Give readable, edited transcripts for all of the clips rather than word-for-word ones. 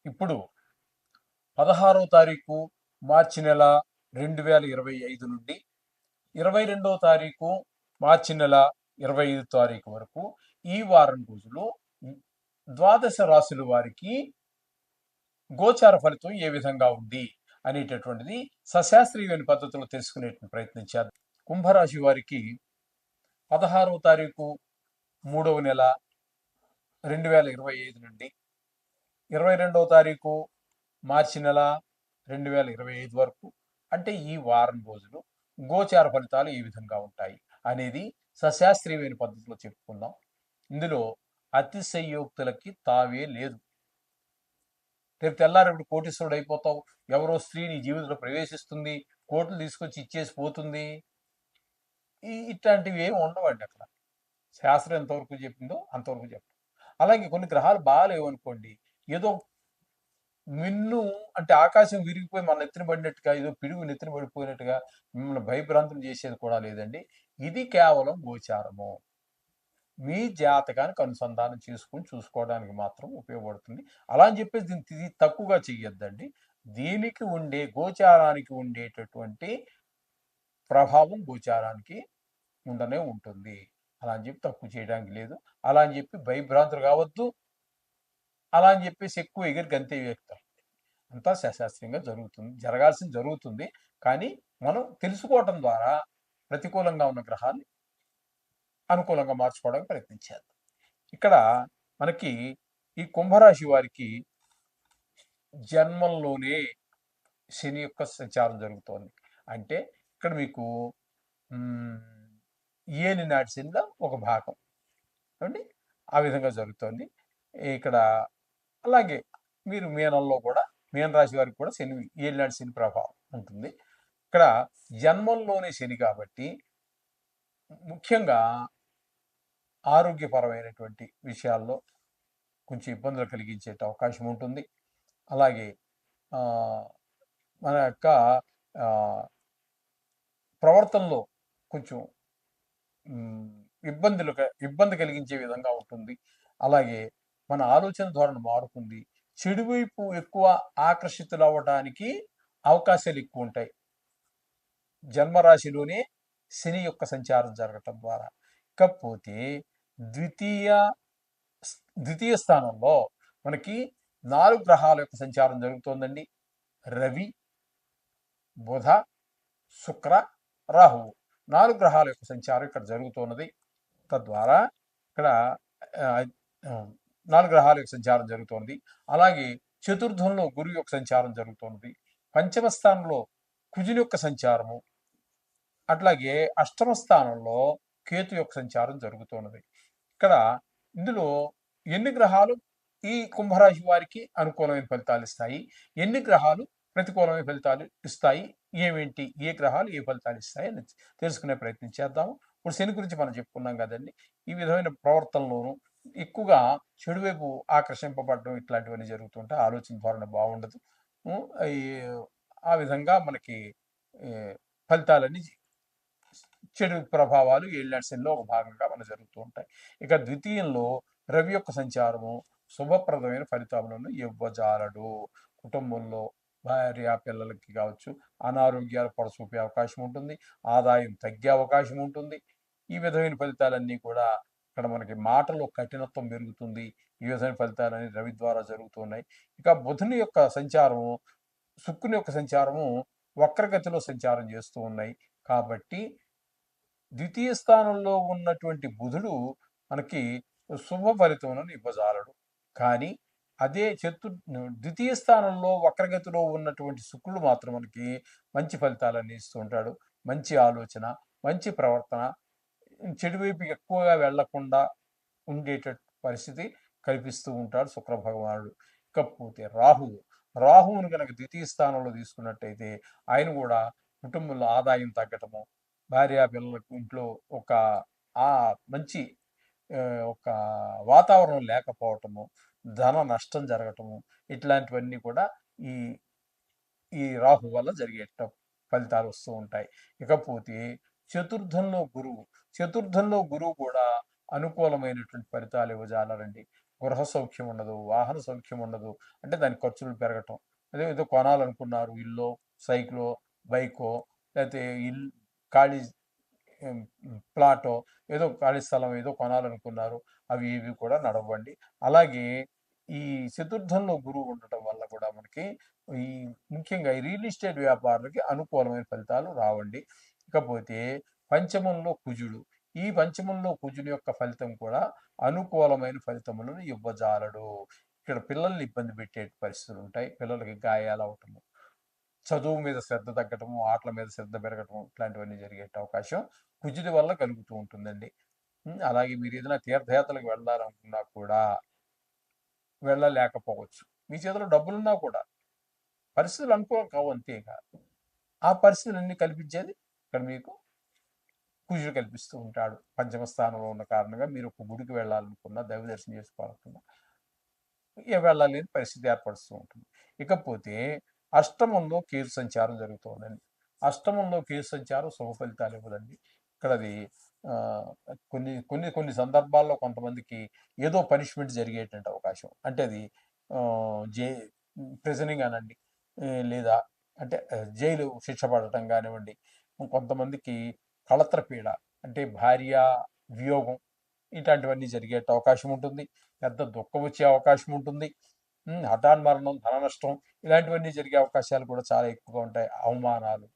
ఇప్పుడు 16వ తారీఖు మార్చి నెల 2025 నుండి 22వ తారీఖు మార్చి నెల 25 తారీఖు వరకు ఈ వారం రోజులు ద్వాదశ రాశుల వారికి గోచార ఫలితం ఏ విధంగా ఉంది అనేటటువంటిది సశాస్త్రీయమైన పద్ధతిలో తెలుసుకునే ప్రయత్నం చేద్దాం. కుంభరాశి వారికి 16వ తారీఖు 3వ నెల 2025 నుండి 22వ తారీఖు మార్చి నెల 2025 వరకు, అంటే ఈ వారం రోజులు గోచార ఫలితాలు ఏ విధంగా ఉంటాయి అనేది సశాస్త్రీయమైన పద్ధతిలో చెప్పుకుందాం. ఇందులో అతిశయోక్తులకి తావే లేదు. రేపు తెల్లారేపు కోటీశ్వరుడు అయిపోతావు, ఎవరో స్త్రీ నీ జీవితంలో ప్రవేశిస్తుంది, కోట్లు తీసుకొచ్చి ఇచ్చేసి పోతుంది, ఇట్లాంటివి ఏమి ఉండవండి. అక్కడ శాస్త్రం ఎంతవరకు చెప్పిందో అంతవరకు చెప్పండి. అలాగే కొన్ని గ్రహాలు బాగాలేవు అనుకోండి, ఏదో మిన్ను అంటే ఆకాశం విరిగిపోయి మన నెత్తిన పడినట్టుగా, ఏదో పిడుగు నెత్తిన పడిపోయినట్టుగా మిమ్మల్ని భయభ్రాంతం చేసేది కూడా లేదండి. ఇది కేవలం గోచారము, మీ జాతకానికి అనుసంధానం చేసుకుని చూసుకోవడానికి మాత్రం ఉపయోగపడుతుంది. అలా అని చెప్పేసి దీన్ని తక్కువగా చెయ్యొద్దండి. దీనికి ఉండే గోచారానికి ఉండేటటువంటి ప్రభావం గోచారానికి ఉండనే ఉంటుంది. అలా అని చెప్పి తక్కువ చేయడానికి లేదు. అలా అని చెప్పి భయభ్రాంతులు కావద్దు. అలా అని చెప్పేసి ఎక్కువ ఎగిరి గంతే వ్యక్తం. అంతా శాస్త్రీయంగా జరుగుతుంది, జరగాల్సింది జరుగుతుంది. కానీ మనం తెలుసుకోవటం ద్వారా ప్రతికూలంగా ఉన్న గ్రహాన్ని అనుకూలంగా మార్చుకోవడానికి ప్రయత్నించారు. ఇక్కడ మనకి ఈ కుంభరాశి వారికి జన్మంలోనే శని యొక్క సంచారం జరుగుతోంది. అంటే ఇక్కడ మీకు ఏలినాటి శనిలో ఒక భాగం అండి, ఆ విధంగా జరుగుతోంది ఇక్కడ. అలాగే మీరు మీనంలో కూడా, మీనరాశి వారికి కూడా శని ఏలినాటి శని ప్రభావం ఉంటుంది. ఇక్కడ జన్మంలోనే శని కాబట్టి ముఖ్యంగా ఆరోగ్యపరమైనటువంటి విషయాల్లో కొంచెం ఇబ్బందులు కలిగించే అవకాశం ఉంటుంది. అలాగే మన యొక్క ప్రవర్తనలో కొంచెం ఇబ్బంది కలిగించే విధంగా ఉంటుంది. అలాగే మన ఆలోచన ధోరణి మారుతుంది. చెడు వైపు ఎక్కువ ఆకర్షితులు అవ్వడానికి అవకాశాలు ఎక్కువ ఉంటాయి జన్మరాశిలోనే శని యొక్క సంచారం జరగటం ద్వారా. ఇకపోతే ద్వితీయ స్థానంలో మనకి 4 గ్రహాల యొక్క సంచారం జరుగుతోందండి. రవి, బుధ, శుక్ర, రాహువు 4 గ్రహాల యొక్క సంచారం ఇక్కడ జరుగుతున్నది. తద్వారా ఇక్కడ 4 గ్రహాల యొక్క సంచారం జరుగుతోంది. అలాగే చతుర్థంలో గురువు యొక్క సంచారం జరుగుతోంది. పంచమ స్థానంలో కుజుని యొక్క సంచారము, అట్లాగే అష్టమ స్థానంలో కేతు యొక్క సంచారం జరుగుతున్నది. ఇక్కడ ఇందులో ఎన్ని గ్రహాలు ఈ కుంభరాశి వారికి అనుకూలమైన ఫలితాలు ఇస్తాయి, ఎన్ని గ్రహాలు ప్రతికూలమైన ఫలితాలు ఇస్తాయి, ఏమేంటి, ఏ గ్రహాలు ఏ ఫలితాలు ఇస్తాయి అని తెలుసుకునే ప్రయత్నం చేద్దాము. ఇప్పుడు శని గురించి మనం చెప్పుకున్నాం కదండి. ఈ విధమైన ప్రవర్తనలోనూ ఎక్కువగా చెడు వైపు ఆకర్షింపబడడం ఇట్లాంటివన్నీ జరుగుతుంటాయి. ఆలోచన ధోరణి బాగుండదు. ఆ విధంగా మనకి ఫలితాలన్నీ చెడు ప్రభావాలు ఏళ్ళనాటి శనిలో ఒక భాగంగా మన జరుగుతూ ఉంటాయి. ఇక ద్వితీయంలో రవి యొక్క సంచారము శుభప్రదమైన ఫలితాలను ఇవ్వజాలడు. కుటుంబంలో భార్య పిల్లలకి కావచ్చు అనారోగ్యాలు పొడసూపే అవకాశం ఉంటుంది, ఆదాయం తగ్గే అవకాశం ఉంటుంది. ఈ విధమైన ఫలితాలన్నీ కూడా ఇక్కడ మనకి మాటలో కఠినత్వం పెరుగుతుంది. ఈ విధమైన ఫలితాలన్నీ రవి ద్వారా జరుగుతున్నాయి. ఇక బుధుని యొక్క సంచారము, శుక్రుని యొక్క సంచారము వక్రగతిలో సంచారం చేస్తూ ఉన్నాయి. కాబట్టి ద్వితీయ స్థానంలో ఉన్నటువంటి బుధుడు మనకి శుభ ఫలితములను ఇవ్వజాలడు. కానీ అదే ద్వితీయ స్థానంలో వక్రగతిలో ఉన్నటువంటి శుక్రుడు మాత్రం మనకి మంచి ఫలితాలను ఇస్తూ ఉంటాడు. మంచి ఆలోచన, మంచి ప్రవర్తన, చెడు వైపు ఎక్కువగా వెళ్లకుండా ఉండేటట్టు పరిస్థితి కల్పిస్తూ ఉంటాడు శుక్ర భగవానుడు. ఇకపోతే రాహువును కనుక ద్వితీయ స్థానంలో తీసుకున్నట్టయితే ఆయన కూడా కుటుంబంలో ఆదాయం తగ్గటము, భార్య పిల్లలకు ఇంట్లో ఒక మంచి ఒక వాతావరణం లేకపోవటము, ధన నష్టం జరగటము, ఇట్లాంటివన్నీ కూడా ఈ ఈ రాహు వల్ల జరిగే ఫలితాలు వస్తూ ఉంటాయి. ఇకపోతే చతుర్థంలో గురువు కూడా అనుకూలమైనటువంటి ఫలితాలు ఇవ్వజాలరండి. గృహ సౌఖ్యం ఉండదు, వాహన సౌఖ్యం ఉండదు. అంటే దాని ఖర్చులు పెరగటం. అదే ఏదో కొనాలనుకున్నారు ఇల్లో, సైకిలో, బైకో, లేకపోతే ఖాళీ ప్లాటో, ఏదో ఖాళీ స్థలం ఏదో కొనాలనుకున్నారు. అవి ఇవి కూడా నడవండి. అలాగే ఈ చతుర్థంలో గురువు ఉండటం వల్ల కూడా మనకి ఈ ముఖ్యంగా ఈ రియల్ ఎస్టేట్ వ్యాపారులకి అనుకూలమైన ఫలితాలు రావండి. ఇకపోతే పంచమంలో కుజుడు. ఈ పంచమంలో కుజుని యొక్క ఫలితం కూడా అనుకూలమైన ఫలితములను ఇవ్వజాలడు. ఇక్కడ పిల్లల్ని ఇబ్బంది పెట్టే పరిస్థితులు ఉంటాయి. పిల్లలకి గాయాలు అవటము, చదువు మీద శ్రద్ధ తగ్గటము, ఆటల మీద శ్రద్ధ పెరగటము, ఇట్లాంటివన్నీ జరిగే అవకాశం కుజుడి వల్ల కలుగుతూ ఉంటుందండి. అలాగే మీరు ఏదైనా తీర్థయాత్రలకు వెళ్ళాలనుకున్నా కూడా వెళ్ళలేకపోవచ్చు. మీ చేతిలో డబ్బులున్నా కూడా పరిస్థితులు అనుకూలం కావు, అంతేగా. ఆ పరిస్థితులన్నీ కల్పించేది ఇక్కడ మీకు కుజుడు కల్పిస్తూ ఉంటాడు. పంచమ స్థానంలో ఉన్న కారణంగా మీరు ఒక గుడికి వెళ్ళాలనుకున్నా, దైవ దర్శనం చేసుకోవాలనుకున్నా వెళ్ళలేని పరిస్థితి ఏర్పడుతూ ఉంటుంది. ఇకపోతే అష్టమంలో కేతు సంచారం జరుగుతుందండి. అష్టమంలో కేతు సంచారం శుభ ఫలితాలు ఇవ్వదండి. ఇక్కడ అది ఆ, కొన్ని కొన్ని కొన్ని సందర్భాల్లో కొంతమందికి ఏదో పనిష్మెంట్ జరిగేటువంటి అవకాశం, అంటే అది ఆ, జై ప్రిజనింగ్ అనండి, లేదా అంటే జైలు శిక్ష పడటం కానివ్వండి. కొంతమందికి కళత్ర పీడ, అంటే భార్య వియోగం, ఇట్లాంటివన్నీ జరిగే అవకాశం ఉంటుంది. పెద్ద దుఃఖం వచ్చే అవకాశం ఉంటుంది. హఠాన్మరణం, ధన నష్టం, ఇలాంటివన్నీ జరిగే అవకాశాలు కూడా చాలా ఎక్కువగా ఉంటాయి. అవమానాలు,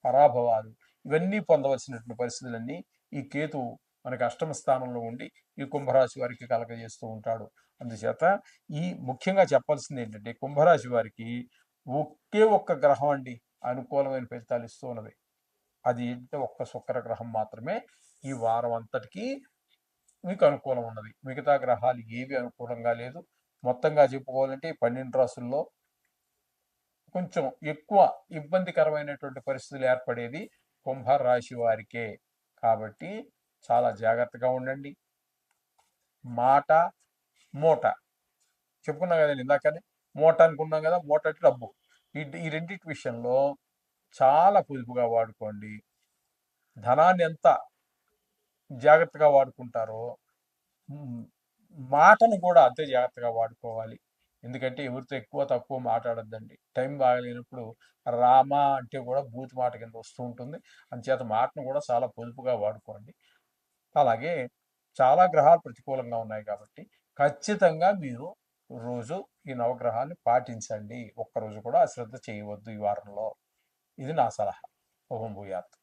పరాభవాలు, ఇవన్నీ పొందవలసినటువంటి పరిస్థితులన్నీ ఈ కేతు మనకి అష్టమ స్థానంలో ఉండి ఈ కుంభరాశి వారికి కలగజేస్తూ ఉంటాడు. అందుచేత ఈ ముఖ్యంగా చెప్పాల్సింది ఏంటంటే, కుంభరాశి వారికి ఒకే ఒక్క గ్రహం అండి అనుకూలమైన ఫలితాలు ఇస్తూ ఉన్నది. అది ఏంటంటే ఒక్క శుక్ర గ్రహం మాత్రమే ఈ వారం అంతటికి మీకు అనుకూలం ఉన్నది. మిగతా గ్రహాలు ఏవి అనుకూలంగా లేదు. మొత్తంగా చెప్పుకోవాలంటే 12 రాసుల్లో కొంచెం ఎక్కువ ఇబ్బందికరమైనటువంటి పరిస్థితులు ఏర్పడేది కుంభరాశి వారికే. కాబట్టి చాలా జాగ్రత్తగా ఉండండి. మాట, మూట చెప్పుకున్నాం కదండి ఇందాకనే. మూట అనుకున్నాం కదా, మూట అంటే డబ్బు. ఈ రెండింటి విషయంలో చాలా పొదుపుగా వాడుకోండి. ధనాన్ని ఎంత జాగ్రత్తగా వాడుకుంటారో మాటను కూడా అంతే జాగ్రత్తగా వాడుకోవాలి. ఎందుకంటే ఎవరితో ఎక్కువ తక్కువ మాట్లాడొద్దండి. టైం బాగలేనప్పుడు రామ అంటే కూడా బూతు మాట కింద వస్తూ ఉంటుంది. అందుచేత మాటను కూడా చాలా పొదుపుగా వాడుకోండి. అలాగే చాలా గ్రహాలు ప్రతికూలంగా ఉన్నాయి కాబట్టి ఖచ్చితంగా మీరు రోజు ఈ నవగ్రహాన్ని పాటించండి. ఒక్కరోజు కూడా అశ్రద్ధ చేయవద్దు ఈ వారంలో. ఇది నా సలహా. ఓం భూయాత్.